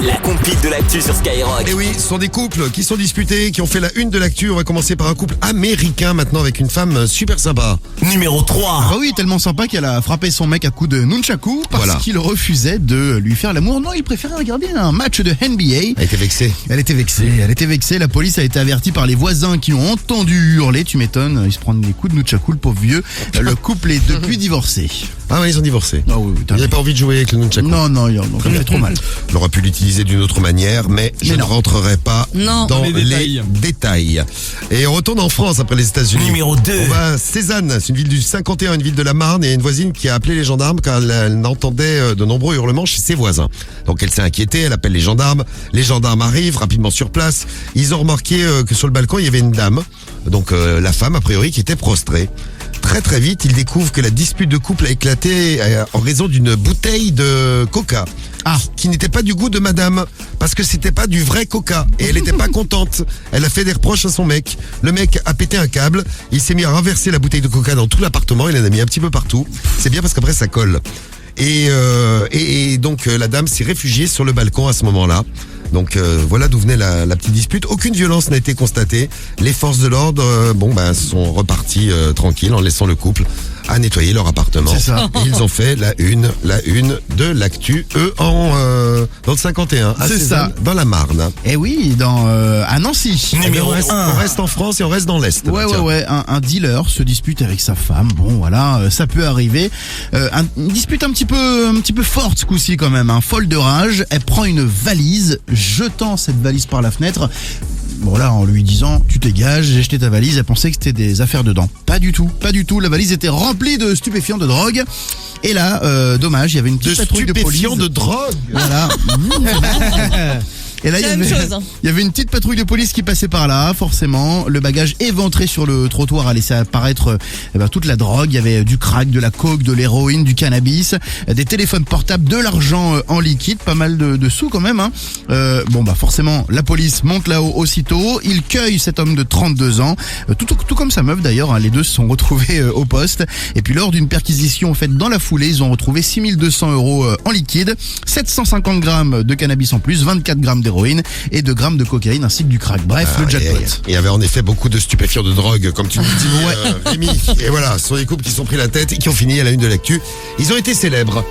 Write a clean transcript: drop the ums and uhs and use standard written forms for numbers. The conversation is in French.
La compile de l'actu sur Skyrock. Et oui, ce sont des couples qui sont disputés, qui ont fait la une de l'actu. On va commencer par un couple américain maintenant avec une femme super sympa. Numéro 3. Ah oui, tellement sympa qu'elle a frappé son mec à coups de nunchaku parce qu'il refusait de lui faire l'amour. Non, il préférait regarder un match de NBA. Elle était vexée. Elle était vexée. La police a été avertie par les voisins qui ont entendu hurler. Tu m'étonnes, ils se prennent des coups de nunchaku, le pauvre vieux. Le couple est depuis divorcé. Ah ouais, ils ont divorcé. Ah oui, Il n'avait pas envie de jouer avec le nunchaku. Non, il fait trop mal. Il aurait pu l'utiliser d'une autre manière, mais je ne rentrerai pas dans les détails. Et on retourne en France après les États-Unis. Numéro 2. On va à Cézanne, c'est une ville du 51, une ville de la Marne, et il y a une voisine qui a appelé les gendarmes car elle entendait de nombreux hurlements chez ses voisins. Donc elle s'est inquiétée, elle appelle les gendarmes arrivent rapidement sur place. Ils ont remarqué que sur le balcon il y avait une dame, donc la femme a priori qui était prostrée. Très vite, ils découvrent que la dispute de couple a éclaté en raison d'une bouteille de coca. Qui n'était pas du goût de madame, parce que c'était pas du vrai coca, et elle était pas contente. Elle a fait des reproches à son mec. Le mec a pété un câble, il s'est mis à renverser la bouteille de coca dans tout l'appartement, il en a mis un petit peu partout. C'est bien parce qu'après ça colle. Et donc la dame s'est réfugiée sur le balcon à ce moment-là. Donc voilà d'où venait la petite dispute. Aucune violence n'a été constatée. Les forces de l'ordre sont reparties tranquilles en laissant le couple à nettoyer leur appartement. C'est ça. Et ils ont fait la une de l'actu, eux dans le 51, à C'est Cézanne, ça. dans la Marne. Et oui, à Nancy. Numéro On reste en France et on reste dans l'Est. Ouais. Un dealer se dispute avec sa femme. Bon, voilà, ça peut arriver. Une dispute un petit peu forte ce coup-ci quand même. Folle de rage. Elle prend une valise, jetant cette valise par la fenêtre. Bon là, en lui disant, tu dégages, j'ai jeté ta valise, elle pensait que c'était des affaires dedans. Pas du tout. La valise était remplie de stupéfiants, de drogue. Et là, dommage, il y avait une petite patrouille de police. De drogue. Voilà. Et là, il y avait une petite patrouille de police qui passait par là, forcément. Le bagage éventré sur le trottoir a laissé apparaître toute la drogue. Il y avait du crack, de la coke, de l'héroïne, du cannabis, des téléphones portables, de l'argent en liquide, pas mal de sous quand même. Forcément, la police monte là-haut aussitôt. Il cueille cet homme de 32 ans, tout comme sa meuf d'ailleurs. Les deux se sont retrouvés au poste. Et puis lors d'une perquisition faite dans la foulée, ils ont retrouvé 6200 € en liquide, 750 grammes de cannabis en plus, 24 grammes d'héroïne et 2 grammes de cocaïne ainsi que du crack. Bref, le jackpot. Il y avait en effet beaucoup de stupéfiants de drogue, comme tu le dis, Rémi. Et voilà, ce sont des couples qui se sont pris la tête et qui ont fini à la une de l'actu. Ils ont été célèbres.